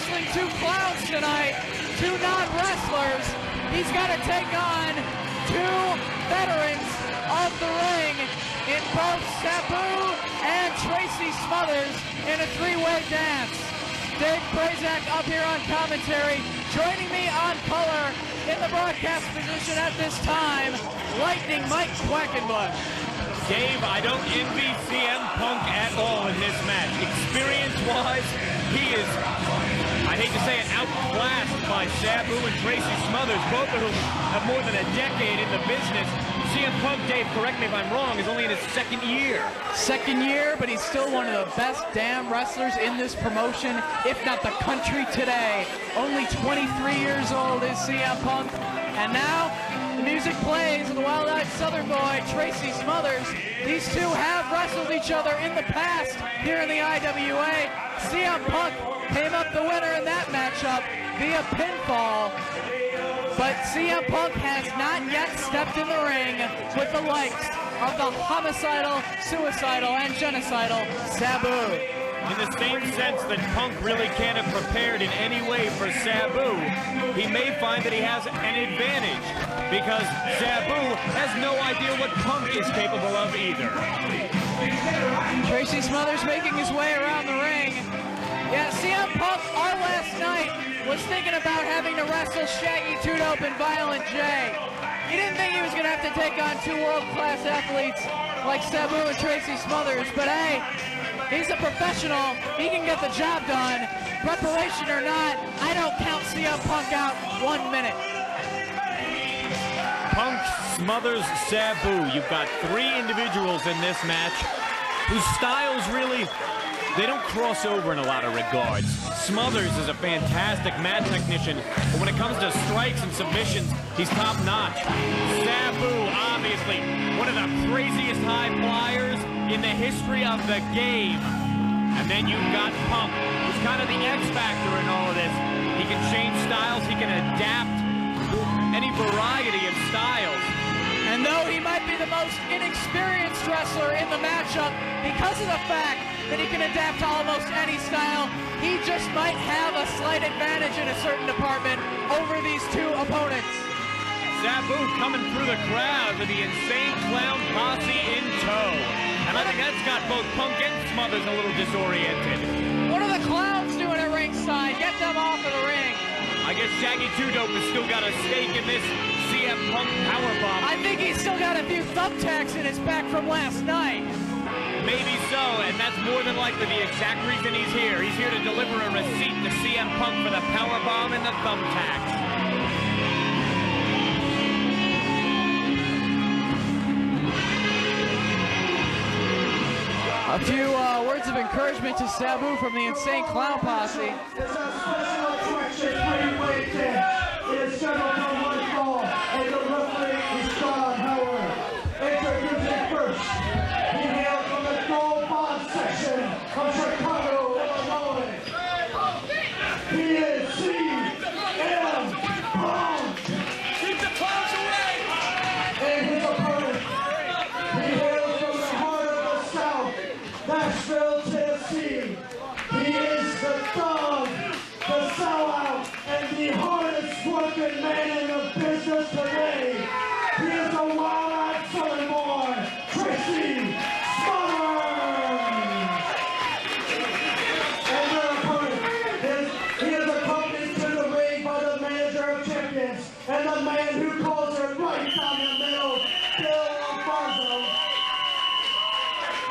wrestling two clowns tonight, two non-wrestlers. He's got to take on two veterans of the ring in both Sabu and Tracy Smothers in a three-way dance. Dave Prazak up here on commentary. Joining me on color in the broadcast position at this time, Lightning Mike Quackenbush. Dave, I don't envy CM Punk at all in this match. Experience-wise, he is, I hate to say it, outclassed by Sabu and Tracy Smothers, both of whom have more than a decade in the business. CM Punk, Dave, correct me if I'm wrong, is only in his second year. Second year, but he's still one of the best damn wrestlers in this promotion, if not the country today. Only 23 years old is CM Punk. And now, the music plays of the wild-eyed Southern boy, Tracy Smothers. These two have wrestled each other in the past here in the IWA. CM Punk came up the winner in that matchup via pinfall. But CM Punk has not yet stepped in the ring with the likes of the homicidal, suicidal, and genocidal Sabu. In the same sense that Punk really can't have prepared in any way for Sabu, he may find that he has an advantage because Sabu has no idea what Punk is capable of either. Tracy Smothers making his way around the ring. Yeah, CM Punk, our last night, was thinking about having to wrestle Shaggy Two Dope and Violent J. He didn't think he was going to have to take on two world-class athletes like Sabu and Tracy Smothers, but hey, he's a professional. He can get the job done. Preparation or not, I don't count CM Punk out 1 minute. Punk, Smothers, Sabu. You've got three individuals in this match whose styles really, they don't cross over in a lot of regards. Smothers is a fantastic mat technician, but when it comes to strikes and submissions, he's top-notch. Sabu, obviously, one of the craziest high flyers in the history of the game. And then you've got Punk, who's kind of the X factor in all of this. He can change styles, he can adapt to any variety of styles. And though he might be the most inexperienced wrestler in the matchup, because of the fact that he can adapt to almost any style, he just might have a slight advantage in a certain department over these two opponents. Sabu coming through the crowd with the Insane Clown Posse in tow. And I think that's got both Punk and Smothers a little disoriented. What are the clowns doing at ringside? Get them off of the ring. I guess Shaggy Two Dope has still got a stake in this CM Punk powerbomb. I think he's still got a few thumbtacks in his back from last night. Maybe so, and that's more than likely the exact reason he's here. He's here to deliver a receipt to CM Punk for the powerbomb and the thumbtacks. A few words of encouragement to Sabu from the Insane Clown Posse. It's a special attraction three-way dance. It is scheduled for one fall, and the referee is John Howard. Introducing first, he hails from the Gold Bond section of Chicago, Illinois. He is CM Punk. Keep the clowns away! And his opponent, he hails from the heart of the South, Nashville, Tennessee. He is the dog, the sellout, and the hardest working man in the business today. He is the wild-eyed Southern boy, Tracy Smothers. And their opponent, he is accompanied to the ring by the manager of champions and the man who calls it right down the middle, Bill Alfonso,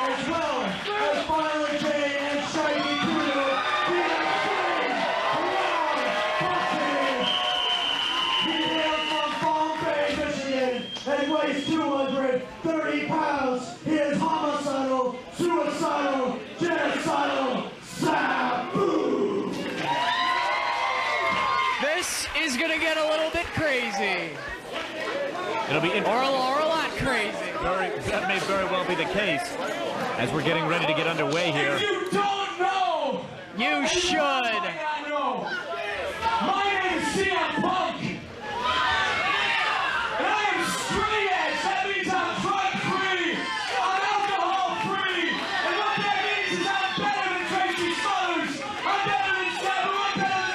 as well as Violent J and Shaggy Poodle. He hails from Palm Bay, Michigan, and weighs 230 pounds. He is homicidal, suicidal, genocidal, Sabu. This is gonna get a little bit crazy. It'll be Or a lot crazy. that may very well be the case as we're getting ready to get underway here. If you don't know, You should. I know. My name is CM Punk. And I am straight edge. That means I'm drug free. I'm alcohol free. And what that means is I'm better than Tracy Smothers. I'm better than Sabu. I'm better than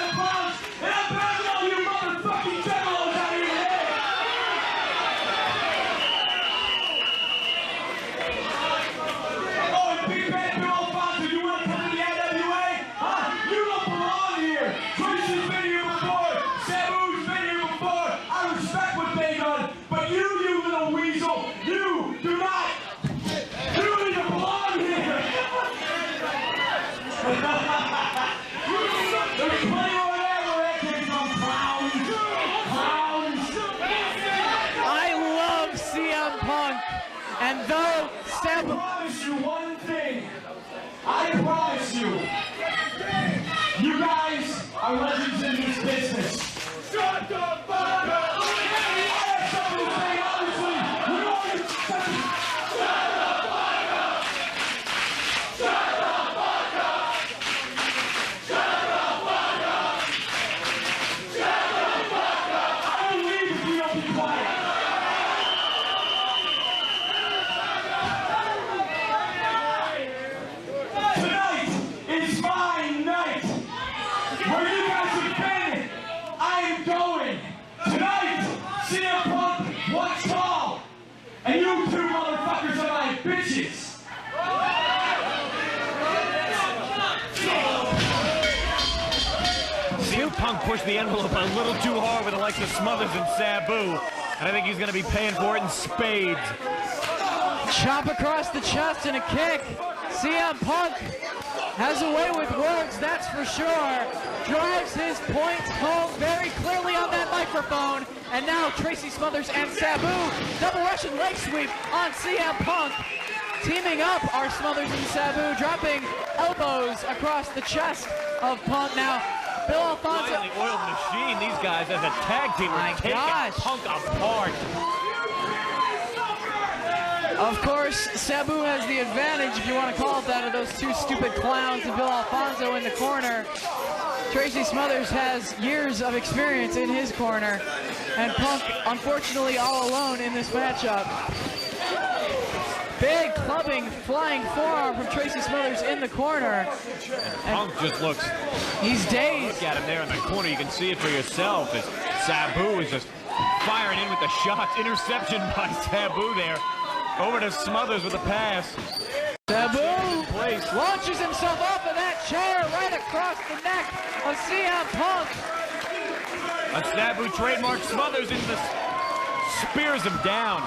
promise you one thing. I promise you. You guys are legends in this business. Shut the fuck up! I have something to say, obviously. You know you shut the fuck up! Shut the fuck up! Shut the fuck up! Shut the fuck up! I don't leave if you don't be quiet. Tonight is my night. Where you guys have been, I am going. Tonight, CM Punk, what's tall? And you two motherfuckers are my bitches. CM Punk pushed the envelope a little too hard with the likes of Smothers and Sabu. And I think he's going to be paying for it in spades. Chop across the chest and a kick. CM Punk has a way with words, that's for sure. Drives his points home very clearly on that microphone. And now Tracy Smothers and Sabu, double Russian leg sweep on CM Punk. Teaming up are Smothers and Sabu, dropping elbows across the chest of Punk. Now, Bill Alfonso. Finally oiled machine, these guys as a tag team are taking Punk apart. Of course, Sabu has the advantage, if you want to call it that, of those two stupid clowns and Bill Alfonso in the corner. Tracy Smothers has years of experience in his corner, and Punk, unfortunately, all alone in this matchup. Big clubbing, flying forearm from Tracy Smothers in the corner. Punk just looks... He's dazed. Look at him there in the corner. You can see it for yourself as Sabu is just firing in with the shots. Interception by Sabu there. Over to Smothers with a pass. Sabu launches himself off of that chair right across the neck of CM Punk. A Sabu trademark. Smothers in the... spears him down.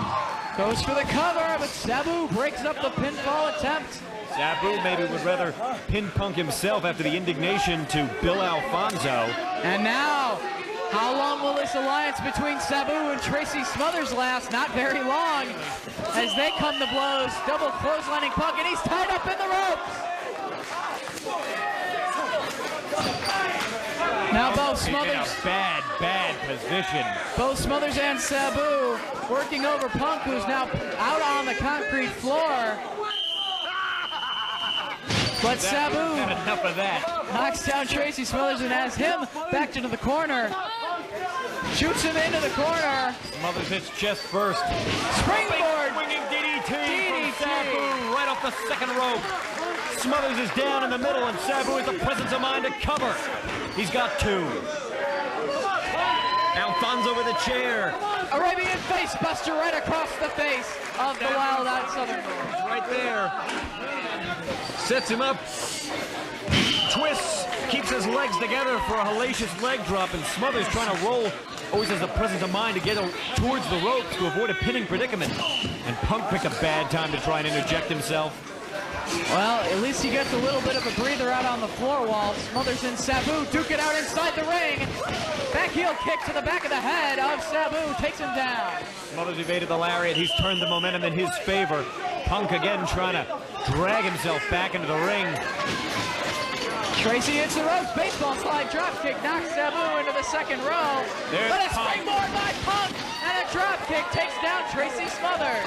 Goes for the cover, but Sabu breaks up the pinfall attempt. Sabu maybe would rather pin Punk himself after the indignation to Bill Alfonso. And now, how long will this alliance between Sabu and Tracy Smothers last? Not very long, as they come to blows. Double clotheslining Punk, and he's tied up in the ropes. Now both Smothers... in a bad position. Both Smothers and Sabu working over Punk, who's now out on the concrete floor. But Sabu enough of that. knocks down Tracy Smothers and has him backed into the corner. Shoots him into the corner. Smothers hits chest first. Springboard. Swinging DDT from Sabu right off the second rope. Smothers is down in the middle, and Sabu has the presence of mind to cover. He's got two. Alfonso with a chair. Arabian face buster right across the face of the wild-eyed Southern Boy. Right there. Sets him up. Twists. Keeps his legs together for a hellacious leg drop, and Smothers trying to roll. Always has the presence of mind to get towards the ropes to avoid a pinning predicament. And Punk picked a bad time to try and interject himself. Well, at least he gets a little bit of a breather out on the floor wall. Smothers and Sabu duke it out inside the ring. Back heel kick to the back of the head of Sabu takes him down. Smothers evaded the lariat. He's turned the momentum in his favor. Punk again trying to drag himself back into the ring. Tracy hits the ropes. Baseball slide drop kick knocks Sabu into the second row. There's but a Punk. springboard by Punk and a drop kick takes down Tracy Smothers.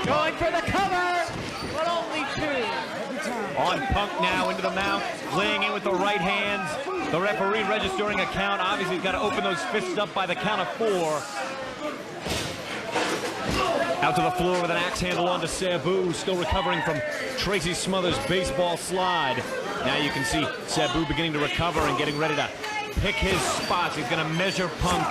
Going for the cover, but only two. On Punk now into the mount, laying in with the right hands. The referee registering a count. Obviously, he's got to open those fists up by the count of 4. Out to the floor with an axe handle onto Sabu, still recovering from Tracy Smothers' baseball slide. Now you can see Sabu beginning to recover and getting ready to pick his spots. He's going to measure Punk.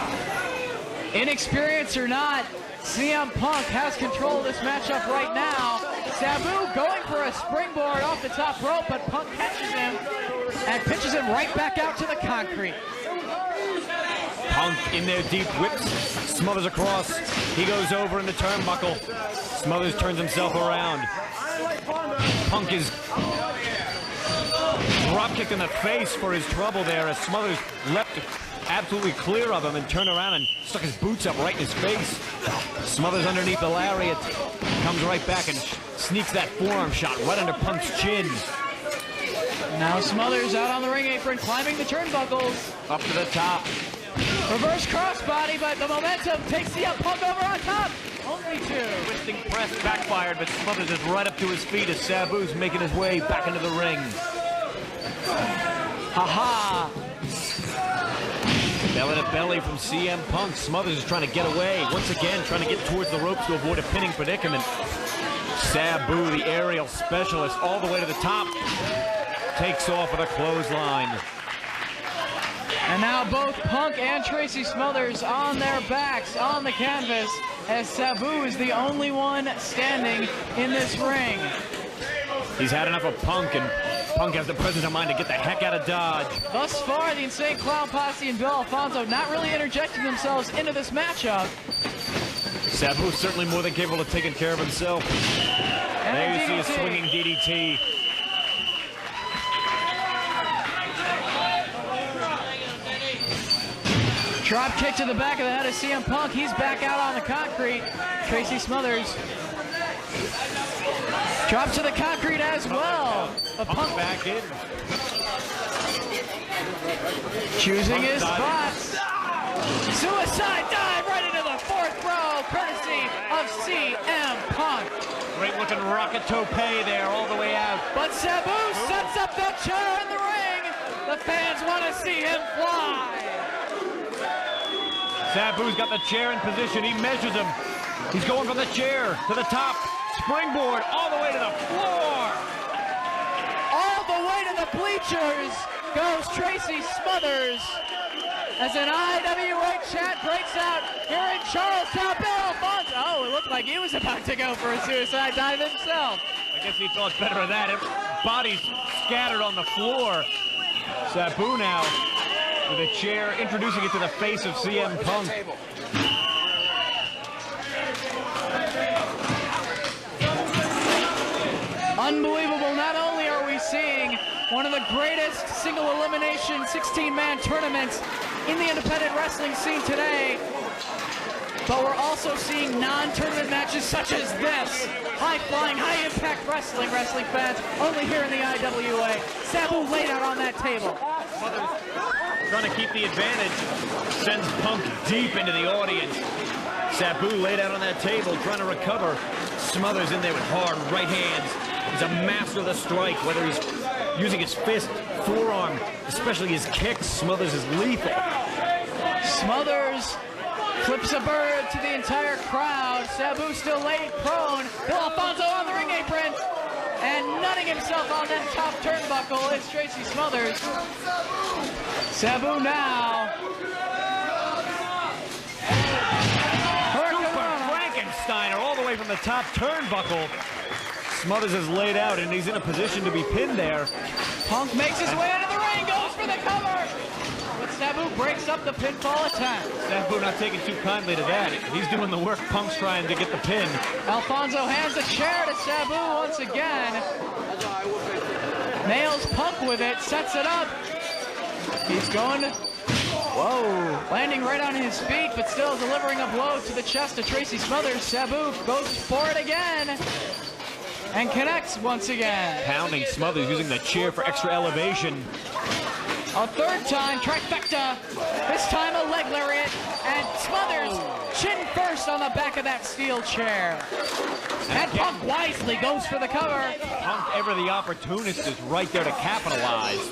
Inexperienced or not, CM Punk has control of this matchup right now. Sabu going for a springboard off the top rope, but Punk catches him and pitches him right back out to the concrete. Punk in there deep, whips Smothers across. He goes over in the turnbuckle. Smothers turns himself around. Punk is drop kicked in the face for his trouble there as Smothers leapt absolutely clear of him and turned around and stuck his boots up right in his face. Smothers underneath the lariat, comes right back and sneaks that forearm shot right under Punk's chin. Now Smothers out on the ring apron, climbing the turnbuckles. Up to the top. Reverse crossbody, but the momentum takes the Punk over on top. Only two. Twisting press backfired, but Smothers is right up to his feet as Sabu's making his way back into the ring. Ha-ha. Belly to belly from CM Punk. Smothers is trying to get away. Once again, trying to get towards the ropes to avoid a pinning predicament. Sabu, the aerial specialist, all the way to the top. Takes off with a clothesline. And now both Punk and Tracy Smothers on their backs on the canvas as Sabu is the only one standing in this ring. He's had enough of Punk, and Punk has the presence of mind to get the heck out of Dodge. Thus far, the Insane Clown Posse and Bill Alfonso not really interjecting themselves into this matchup. Sabu's certainly more than capable of taking care of himself. And there you see a swinging DDT. Drop kick to the back of the head of CM Punk. He's back out on the concrete. Tracy Smothers. Drop to the concrete as well. But Punk back in. Choosing his spots. Suicide dive right into the fourth row, courtesy of CM Punk. Great looking rocket tope there all the way out. But Sabu sets up that chair in the ring. The fans want to see him fly. Sabu's got the chair in position. He measures him. He's going from the chair to the top. Springboard all the way to the floor. All the way to the bleachers goes Tracy Smothers as an IWA chant breaks out here in Charlestown. Bill Alfonso. Oh, it looked like he was about to go for a suicide dive himself. I guess he thought better of that. Bodies scattered on the floor. Sabu now with a chair, introducing it to the face of CM Punk. Unbelievable. Not only are we seeing one of the greatest single elimination 16-man tournaments in the independent wrestling scene today, but we're also seeing non-tournament matches such as this. High-flying, high-impact wrestling fans, only here in the IWA. Sabu laid out on that table. Trying to keep the advantage, sends Punk deep into the audience. Sabu laid out on that table, trying to recover. Smothers in there with hard right hands. He's a master of the strike, whether he's using his fist, forearm, especially his kicks. Smothers is lethal. Smothers flips a bird to the entire crowd. Sabu still laid prone. Bill Alfonso on the ring apron. And nutting himself on that top turnbuckle is Tracy Smothers. Sabu now. Frankensteiner all the way from the top turnbuckle. Smothers is laid out and he's in a position to be pinned there. Punk makes his way into the ring, goes for the cover. But Sabu breaks up the pinfall attack. Sabu not taking too kindly to that. He's doing the work. Punk's trying to get the pin. Alfonso hands a chair to Sabu once again. Nails Punk with it, sets it up. He's going, whoa, landing right on his feet, but still delivering a blow to the chest of Tracy Smothers. Sabu goes for it again and connects once again. Pounding Smothers, using the chair for extra elevation. A third time, trifecta. This time a leg lariat, and Smothers chin first on the back of that steel chair. And Punk wisely goes for the cover. Punk, ever the opportunist, is right there to capitalize.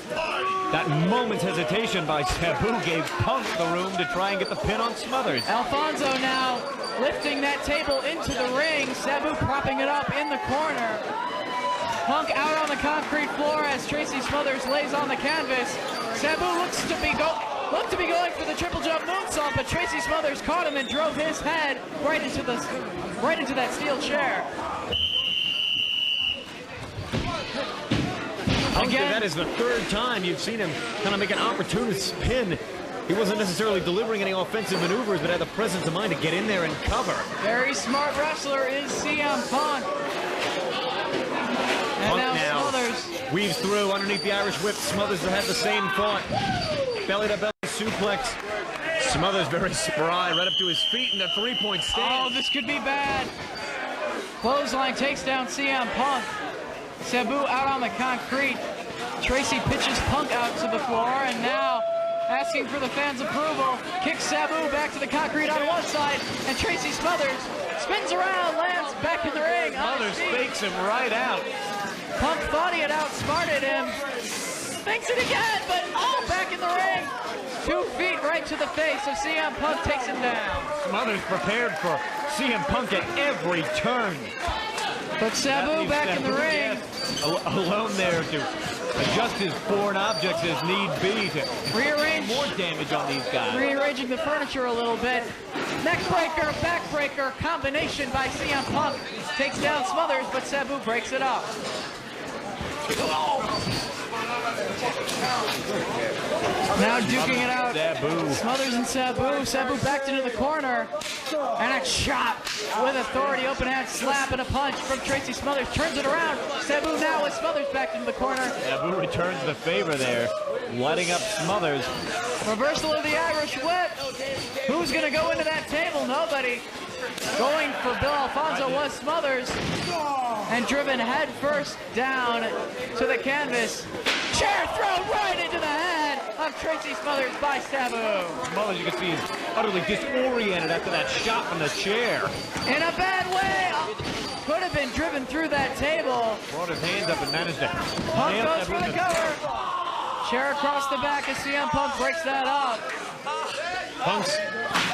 That moment's hesitation by Sabu gave Punk the room to try and get the pin on Smothers. Alfonso now lifting that table into the ring. Sabu propping it up in the corner. Punk out on the concrete floor as Tracy Smothers lays on the canvas. Sabu looks to be going for the triple jump moonsault, but Tracy Smothers caught him and drove his head right into that steel chair. Again, that is the third time you've seen him kind of make an opportunist pin. He wasn't necessarily delivering any offensive maneuvers, but had the presence of mind to get in there and cover. Very smart wrestler is CM Punk. And now Smothers weaves through underneath the Irish whip. Smothers had the same thought. Belly to belly suplex. Smothers very spry, right up to his feet in a three-point stand. Oh, this could be bad. Clothesline takes down CM Punk. Sabu out on the concrete. Tracy pitches Punk out to the floor, and now asking for the fans' approval, kicks Sabu back to the concrete on one side, and Tracy Smothers spins around, lands back in the ring. Smothers fakes him right out. Punk thought he had outsmarted him. Thinks it again, but back in the ring. 2 feet right to the face of CM Punk, takes him down. Smothers prepared for CM Punk at every turn. But Sabu back in the ring. Alone there to adjust his foreign objects as need be to Rearrange. more damage on these guys. Rearranging the furniture a little bit. Neck breaker, back breaker, combination by CM Punk. Takes down Smothers, but Sabu breaks it up. Now duking it out. Sabu. Smothers and Sabu. Sabu backed into the corner. And a chop with authority. Open hand slap and a punch from Tracy Smothers. Turns it around. Sabu now with Smothers backed into the corner. Sabu returns the favor there, lighting up Smothers. Reversal of the Irish whip. Who's going to go into that table? Nobody. Going for Bill Alfonso was Smothers. And driven head first down to the canvas. Chair thrown right into the head of Tracy Smothers by Sabu. Smothers, you can see, is utterly disoriented after that shot from the chair. In a bad way. Could have been driven through that table. Brought his hands up and managed to Punk nail goes Sabu for in the cover. Chair across the back as CM Punk breaks that up. Punk's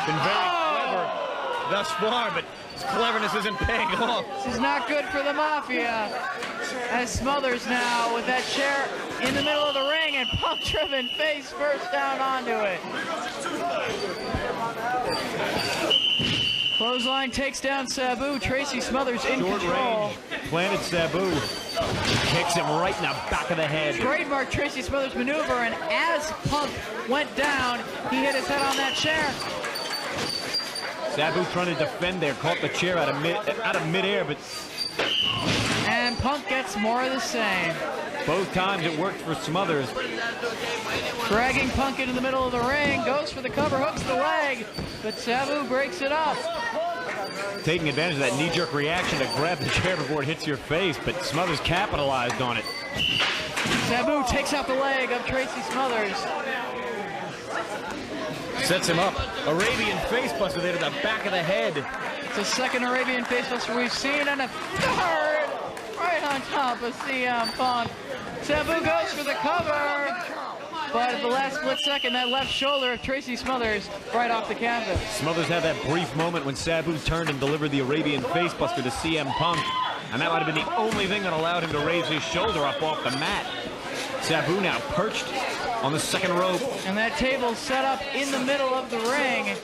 been very clever thus far, but his cleverness isn't paying off. This is not good for the Mafia. As Smothers now with that chair in the middle of the ring, and Punk driven face first down onto it. Clothesline takes down Sabu. Tracy Smothers in Short control. range, planted Sabu. Kicks him right in the back of the head. Trademark Tracy Smothers maneuver, and as Punk went down, he hit his head on that chair. Sabu trying to defend there, caught the chair out of midair, but And Punk gets more of the same. both times it worked for Smothers. Dragging Punk into the middle of the ring, goes for the cover, hooks the leg, but Sabu breaks it up. Taking advantage of that knee-jerk reaction to grab the chair before it hits your face, but Smothers capitalized on it. Sabu takes out the leg of Tracy Smothers. Sets him up. Arabian facebuster there to the back of the head. It's the second Arabian facebuster we've seen, and a third right on top of CM Punk. Sabu goes for the cover, but at the last split second, that left shoulder of Tracy Smothers right off the canvas. Smothers had that brief moment when Sabu turned and delivered the Arabian facebuster to CM Punk, and that might have been the only thing that allowed him to raise his shoulder up off the mat. Sabu now perched on the second rope. And that table set up in the middle of the ring,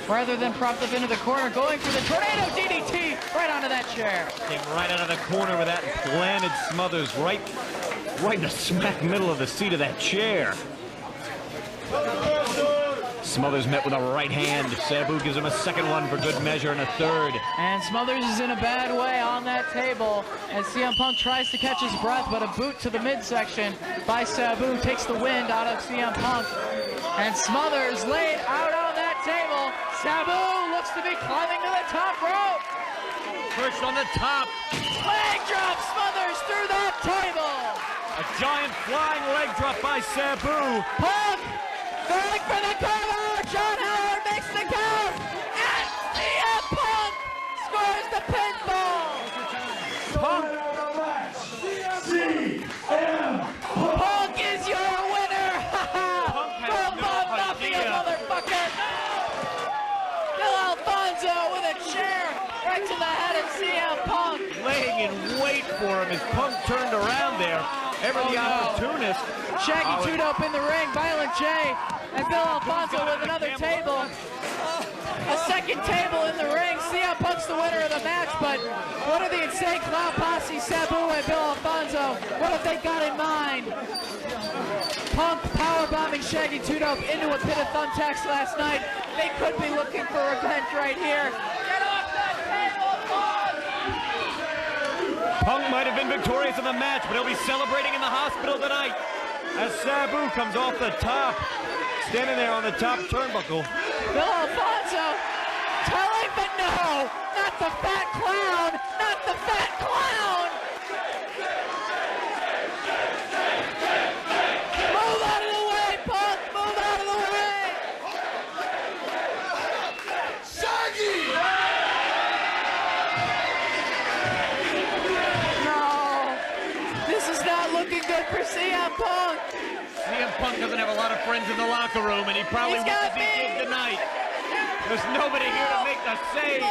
rather than propped up into the corner, going for the tornado DDT right onto that chair. Came right out of the corner with that and planted Smothers right in the smack middle of the seat of that chair. Smothers met with a right hand. Sabu gives him a second one for good measure and a third. And Smothers is in a bad way on that table as CM Punk tries to catch his breath, but a boot to the midsection by Sabu takes the wind out of CM Punk. And Smothers laid out on that table. Sabu looks to be climbing to the top rope. Perched on the top. Leg drop Smothers through that table. A giant flying leg drop by Sabu. Punk going for the cover. John Howard makes the count. And CM Punk scores the pinfall. Punk. Punk is your winner. Punk has From no Mafia, idea. motherfucker. Bill Alfonso with a chair right to the head of CM Punk. Laying in wait for him as Punk turned around there. Ever the opportunist. Shaggy Two-Dope in the ring, Violent J, and Bill Alfonso with another table. A second table in the ring. CM Punk's the winner of the match, but what are the Insane Clown Posse, Sabu and Bill Alfonso? What have they got in mind? Punk powerbombing Shaggy Two-Dope into a pit of thumbtacks last night. They could be looking for revenge right here. Get off that table, Punk! Punk might have been victorious in the match, but he'll be celebrating in the hospital tonight as Sabu comes off the top, standing there on the top turnbuckle. Bill Alfonso telling, but no, not Not the fat clown! Not the fat clown! Move out of the way, Punk! Move out of the way! Shaggy! No! This is not looking good for CM Punk! CM Punk doesn't have a lot of friends in the locker room, and he probably He's wishes got he me. did tonight. There's nobody here to make the save.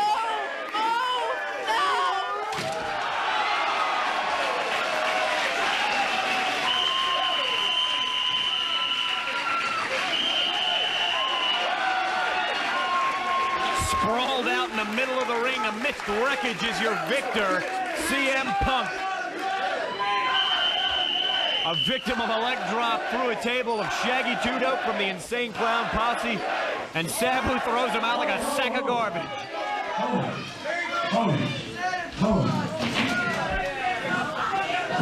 Sprawled out in the middle of the ring amidst wreckage is your victor, CM Punk. A victim of a leg drop through a table of Shaggy Two Dope from the Insane Clown Posse, and Sabu throws him out like a sack of garbage.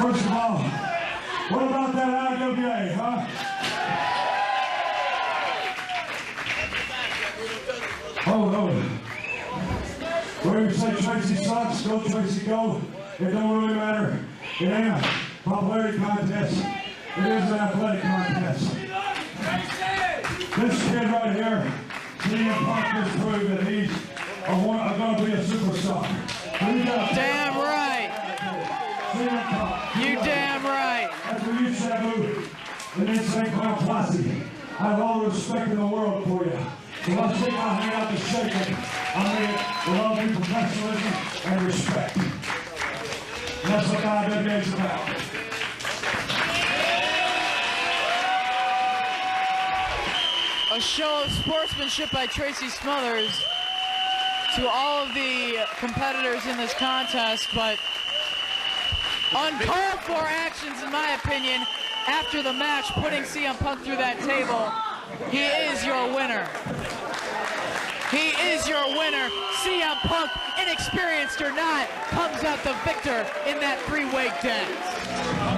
First of all, what about that IWA, huh? Where you say Tracy sucks, go Tracy go. It don't really matter. It ain't a popularity contest. It is an athletic contest. This kid right here, CM Punk has proved that he's going to be a superstar. Damn right. CM Punk. You damn right. That's for you, Sabu, and then St. Cloud Posse. I have all the respect in the world for you. So let's take my hand out to shake it. I mean it with all due professionalism and respect. And that's what IWA is about. A show of sportsmanship by Tracy Smothers to all of the competitors in this contest, but uncalled for actions, in my opinion, after the match, putting CM Punk through that table. He is your winner. He is your winner. CM Punk, inexperienced or not, comes out the victor in that three-way dance.